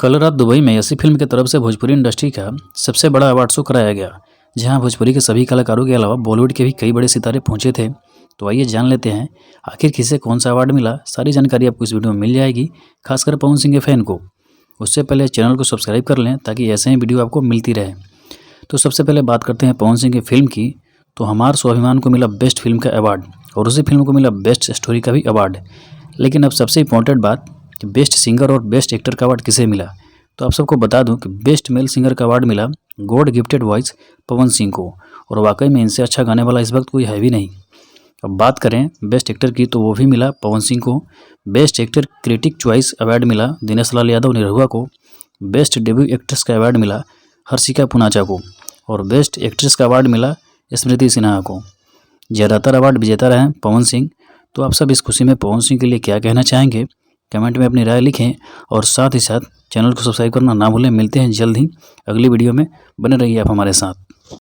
कल रात दुबई में ऐसी फिल्म की तरफ से भोजपुरी इंडस्ट्री का सबसे बड़ा अवार्ड शो कराया गया, जहां भोजपुरी के सभी कलाकारों के अलावा बॉलीवुड के भी कई बड़े सितारे पहुंचे थे। तो आइए जान लेते हैं आखिर किसे कौन सा अवार्ड मिला। सारी जानकारी आपको इस वीडियो में मिल जाएगी, खासकर पवन सिंह के फैन को। उससे पहले चैनल को सब्सक्राइब कर लें ताकि ऐसे ही वीडियो आपको मिलती रहे। तो सबसे पहले बात करते हैं पवन सिंह की फिल्म की। तो हमार स्वाभिमान को मिला बेस्ट फिल्म का अवार्ड और उसी फिल्म को मिला बेस्ट स्टोरी का भी अवार्ड। लेकिन अब सबसे इंपॉर्टेंट बात कि बेस्ट सिंगर और बेस्ट एक्टर का अवार्ड किसे मिला। तो आप सबको बता दूं कि बेस्ट मेल सिंगर का अवार्ड मिला God gifted voice Pawan Singh को, और वाकई में इनसे अच्छा गाने वाला इस वक्त कोई है भी नहीं। अब बात करें बेस्ट एक्टर की, तो वो भी मिला पवन सिंह को। Best actor critic choice award मिला दिनेश लाल यादव निरहुआ को। बेस्ट डेब्यू एक्ट्रेस का अवार्ड मिला हर्षिका पुनाचा को, और बेस्ट एक्ट्रेस का अवार्ड मिला स्मृति सिन्हा को। ज़्यादातर अवार्ड विजेता रहे पवन सिंह। तो आप सब इस खुशी में पवन सिंह के लिए क्या कहना चाहेंगे, कमेंट में अपनी राय लिखें, और साथ ही साथ चैनल को सब्सक्राइब करना ना भूलें। मिलते हैं जल्द ही अगली वीडियो में, बने रहिए आप हमारे साथ।